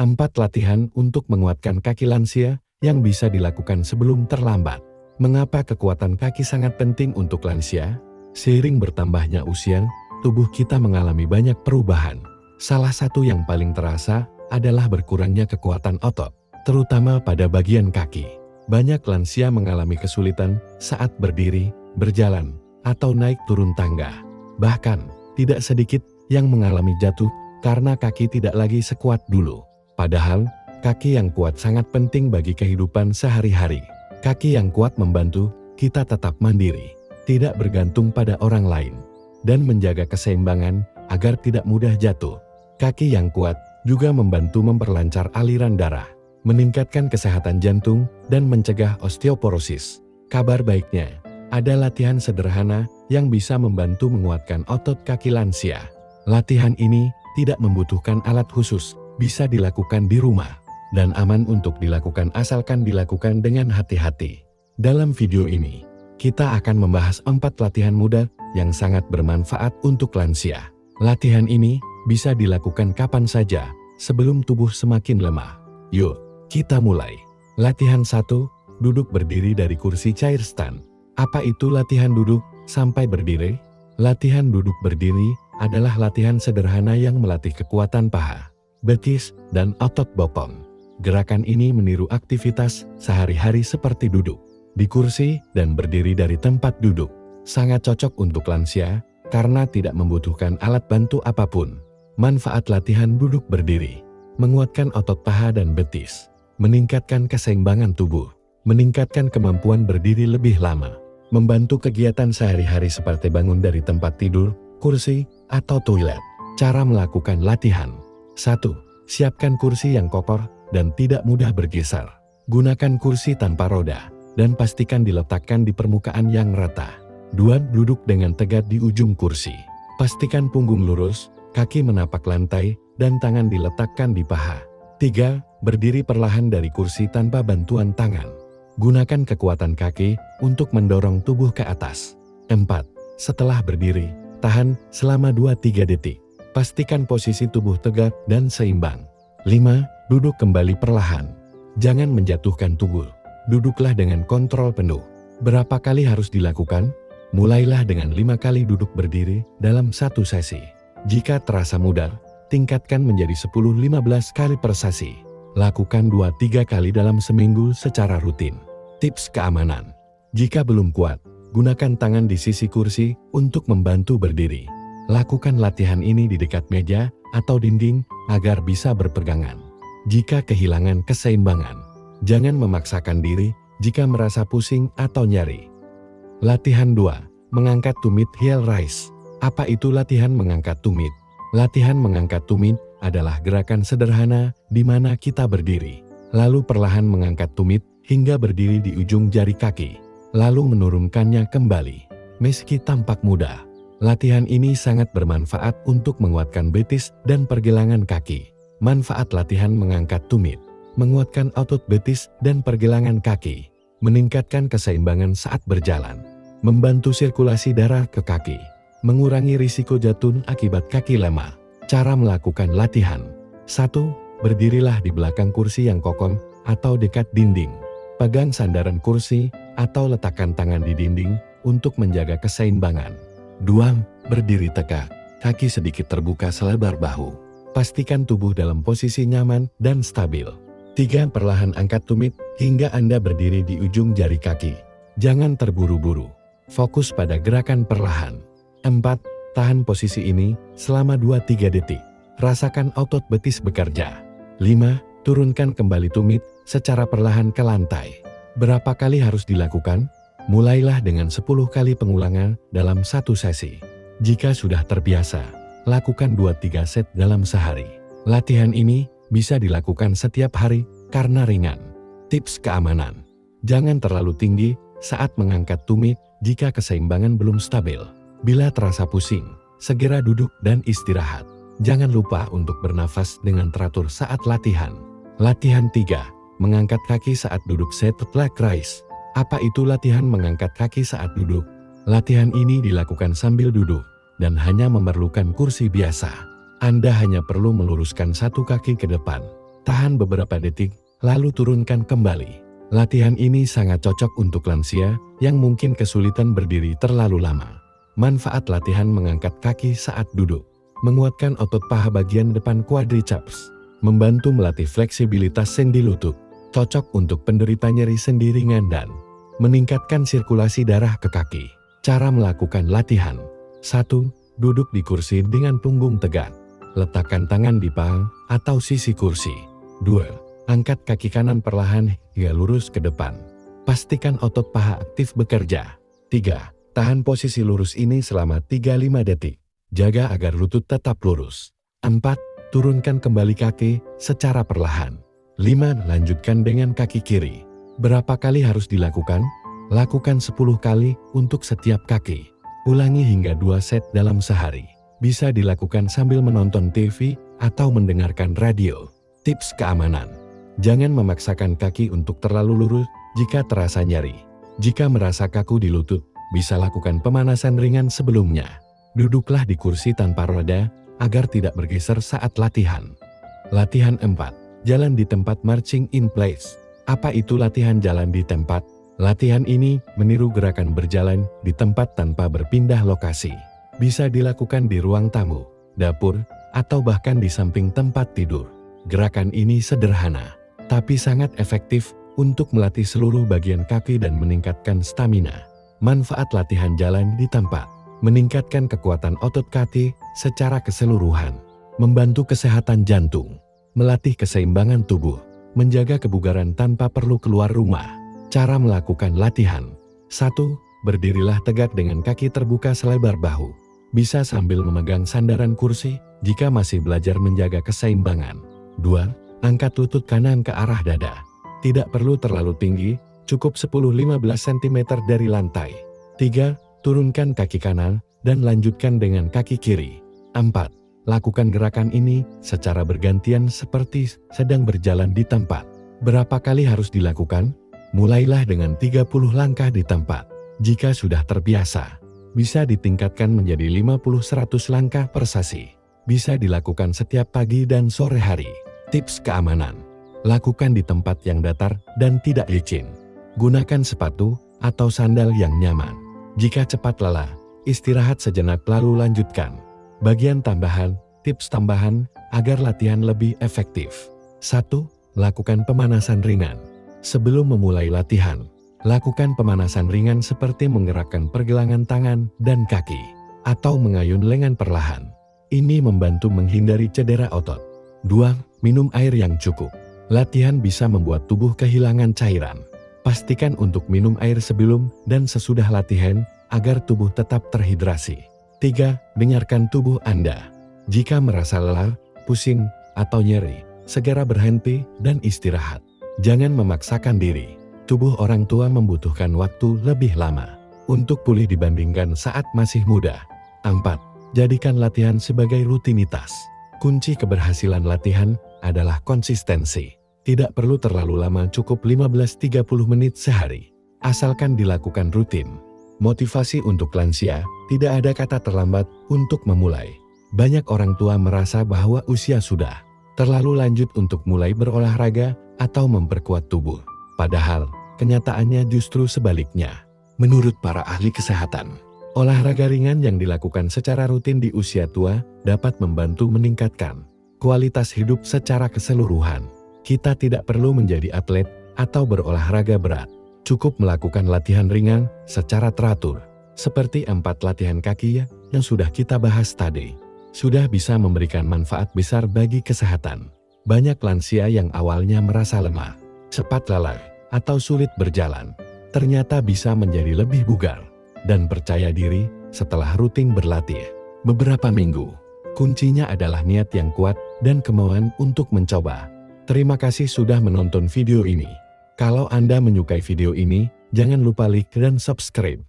4 latihan untuk menguatkan kaki lansia yang bisa dilakukan sebelum terlambat. Mengapa kekuatan kaki sangat penting untuk lansia? Seiring bertambahnya usia, tubuh kita mengalami banyak perubahan. Salah satu yang paling terasa adalah berkurangnya kekuatan otot, terutama pada bagian kaki. Banyak lansia mengalami kesulitan saat berdiri, berjalan, atau naik turun tangga. Bahkan, tidak sedikit yang mengalami jatuh karena kaki tidak lagi sekuat dulu. Padahal, kaki yang kuat sangat penting bagi kehidupan sehari-hari. Kaki yang kuat membantu kita tetap mandiri, tidak bergantung pada orang lain, dan menjaga keseimbangan agar tidak mudah jatuh. Kaki yang kuat juga membantu memperlancar aliran darah, meningkatkan kesehatan jantung, dan mencegah osteoporosis. Kabar baiknya, ada latihan sederhana yang bisa membantu menguatkan otot kaki lansia. Latihan ini tidak membutuhkan alat khusus, bisa dilakukan di rumah, dan aman untuk dilakukan asalkan dilakukan dengan hati-hati. Dalam video ini, kita akan membahas 4 latihan mudah yang sangat bermanfaat untuk lansia. Latihan ini bisa dilakukan kapan saja, sebelum tubuh semakin lemah. Yuk, kita mulai. Latihan 1, duduk berdiri dari kursi chair stand. Apa itu latihan duduk sampai berdiri? Latihan duduk berdiri adalah latihan sederhana yang melatih kekuatan paha, betis, dan otot bokong. Gerakan ini meniru aktivitas sehari-hari seperti duduk di kursi dan berdiri dari tempat duduk. Sangat cocok untuk lansia karena tidak membutuhkan alat bantu apapun. Manfaat latihan duduk berdiri: menguatkan otot paha dan betis, meningkatkan keseimbangan tubuh, meningkatkan kemampuan berdiri lebih lama, membantu kegiatan sehari-hari seperti bangun dari tempat tidur, kursi, atau toilet. Cara melakukan latihan: 1. Siapkan kursi yang kokoh dan tidak mudah bergeser. Gunakan kursi tanpa roda, dan pastikan diletakkan di permukaan yang rata. 2. Duduk dengan tegak di ujung kursi. Pastikan punggung lurus, kaki menapak lantai, dan tangan diletakkan di paha. 3. Berdiri perlahan dari kursi tanpa bantuan tangan. Gunakan kekuatan kaki untuk mendorong tubuh ke atas. 4. Setelah berdiri, tahan selama 2-3 detik. Pastikan posisi tubuh tegak dan seimbang. 5. Duduk kembali perlahan. Jangan menjatuhkan tubuh. Duduklah dengan kontrol penuh. Berapa kali harus dilakukan? Mulailah dengan 5 kali duduk berdiri dalam satu sesi. Jika terasa mudah, tingkatkan menjadi 10-15 kali per sesi. Lakukan 2-3 kali dalam seminggu secara rutin. Tips keamanan: jika belum kuat, gunakan tangan di sisi kursi untuk membantu berdiri. Lakukan latihan ini di dekat meja atau dinding agar bisa berpegangan. Jika kehilangan keseimbangan, jangan memaksakan diri jika merasa pusing atau nyeri. Latihan 2. Mengangkat tumit heel raise. Apa itu latihan mengangkat tumit? Latihan mengangkat tumit adalah gerakan sederhana di mana kita berdiri, lalu perlahan mengangkat tumit hingga berdiri di ujung jari kaki, lalu menurunkannya kembali. Meski tampak mudah, latihan ini sangat bermanfaat untuk menguatkan betis dan pergelangan kaki. Manfaat latihan mengangkat tumit: menguatkan otot betis dan pergelangan kaki, meningkatkan keseimbangan saat berjalan, membantu sirkulasi darah ke kaki, mengurangi risiko jatuh akibat kaki lemah. Cara melakukan latihan: 1. Berdirilah di belakang kursi yang kokoh atau dekat dinding. Pegang sandaran kursi atau letakkan tangan di dinding untuk menjaga keseimbangan. 2. Berdiri tegak, kaki sedikit terbuka selebar bahu. Pastikan tubuh dalam posisi nyaman dan stabil. 3. Perlahan angkat tumit hingga Anda berdiri di ujung jari kaki. Jangan terburu-buru, fokus pada gerakan perlahan. 4. Tahan posisi ini selama 2-3 detik. Rasakan otot betis bekerja. 5. Turunkan kembali tumit secara perlahan ke lantai. Berapa kali harus dilakukan? Mulailah dengan 10 kali pengulangan dalam satu sesi. Jika sudah terbiasa, lakukan 2-3 set dalam sehari. Latihan ini bisa dilakukan setiap hari karena ringan. Tips keamanan: jangan terlalu tinggi saat mengangkat tumit jika keseimbangan belum stabil. Bila terasa pusing, segera duduk dan istirahat. Jangan lupa untuk bernafas dengan teratur saat latihan. Latihan 3. Mengangkat kaki saat duduk seated leg raise. Apa itu latihan mengangkat kaki saat duduk? Latihan ini dilakukan sambil duduk dan hanya memerlukan kursi biasa. Anda hanya perlu meluruskan satu kaki ke depan, Tahan beberapa detik, lalu turunkan kembali. Latihan ini sangat cocok untuk lansia yang mungkin kesulitan berdiri terlalu lama. Manfaat latihan mengangkat kaki saat duduk. Menguatkan otot paha bagian depan quadriceps. Membantu melatih fleksibilitas sendi lutut. Cocok untuk penderita nyeri sendi ringan dan meningkatkan sirkulasi darah ke kaki. Cara melakukan latihan. 1. Duduk di kursi dengan punggung tegak. Letakkan tangan di paha atau sisi kursi. 2. Angkat kaki kanan perlahan hingga lurus ke depan. Pastikan otot paha aktif bekerja. 3. Tahan posisi lurus ini selama 3-5 detik. Jaga agar lutut tetap lurus. 4. Turunkan kembali kaki secara perlahan. 5. Lanjutkan dengan kaki kiri. Berapa kali harus dilakukan? Lakukan 10 kali untuk setiap kaki. Ulangi hingga 2 set dalam sehari. Bisa dilakukan sambil menonton TV atau mendengarkan radio. Tips keamanan. Jangan memaksakan kaki untuk terlalu lurus jika terasa nyeri. Jika merasa kaku di lutut, bisa lakukan pemanasan ringan sebelumnya. Duduklah di kursi tanpa roda agar tidak bergeser saat latihan. Latihan 4. Jalan di tempat marching in place. Apa itu latihan jalan di tempat? Latihan ini meniru gerakan berjalan di tempat tanpa berpindah lokasi. Bisa dilakukan di ruang tamu, dapur, atau bahkan di samping tempat tidur. Gerakan ini sederhana, tapi sangat efektif untuk melatih seluruh bagian kaki dan meningkatkan stamina. Manfaat latihan jalan di tempat. Meningkatkan kekuatan otot kaki secara keseluruhan. Membantu kesehatan jantung. Melatih keseimbangan tubuh. Menjaga kebugaran tanpa perlu keluar rumah. Cara melakukan latihan. 1. Berdirilah tegak dengan kaki terbuka selebar bahu. Bisa sambil memegang sandaran kursi jika masih belajar menjaga keseimbangan. 2. Angkat lutut kanan ke arah dada. Tidak perlu terlalu tinggi, cukup 10-15 cm dari lantai. 3. Turunkan kaki kanan dan lanjutkan dengan kaki kiri. 4. Lakukan gerakan ini secara bergantian seperti sedang berjalan di tempat. Berapa kali harus dilakukan? Mulailah dengan 30 langkah di tempat. Jika sudah terbiasa, bisa ditingkatkan menjadi 50-100 langkah per sesi. Bisa dilakukan setiap pagi dan sore hari. Tips keamanan. Lakukan di tempat yang datar dan tidak licin. Gunakan sepatu atau sandal yang nyaman. Jika cepat lelah, istirahat sejenak lalu lanjutkan. Bagian tambahan, tips tambahan agar latihan lebih efektif. 1. Lakukan pemanasan ringan. Sebelum memulai latihan, lakukan pemanasan ringan seperti menggerakkan pergelangan tangan dan kaki, atau mengayun lengan perlahan. Ini membantu menghindari cedera otot. 2. Minum air yang cukup. Latihan bisa membuat tubuh kehilangan cairan. Pastikan untuk minum air sebelum dan sesudah latihan agar tubuh tetap terhidrasi. 3. Dengarkan tubuh Anda. Jika merasa lelah, pusing, atau nyeri, segera berhenti dan istirahat. Jangan memaksakan diri. Tubuh orang tua membutuhkan waktu lebih lama untuk pulih dibandingkan saat masih muda. 4. Jadikan latihan sebagai rutinitas. Kunci keberhasilan latihan adalah konsistensi. Tidak perlu terlalu lama, cukup 15-30 menit sehari. Asalkan dilakukan rutin. Motivasi untuk lansia, tidak ada kata terlambat untuk memulai. Banyak orang tua merasa bahwa usia sudah terlalu lanjut untuk mulai berolahraga atau memperkuat tubuh. Padahal, kenyataannya justru sebaliknya. Menurut para ahli kesehatan, olahraga ringan yang dilakukan secara rutin di usia tua dapat membantu meningkatkan kualitas hidup secara keseluruhan. Kita tidak perlu menjadi atlet atau berolahraga berat. Cukup melakukan latihan ringan secara teratur, seperti 4 latihan kaki yang sudah kita bahas tadi. Sudah bisa memberikan manfaat besar bagi kesehatan. Banyak lansia yang awalnya merasa lemah, cepat lelah, atau sulit berjalan, ternyata bisa menjadi lebih bugar dan percaya diri setelah rutin berlatih beberapa minggu. Kuncinya adalah niat yang kuat dan kemauan untuk mencoba. Terima kasih sudah menonton video ini. Kalau Anda menyukai video ini, jangan lupa like dan subscribe.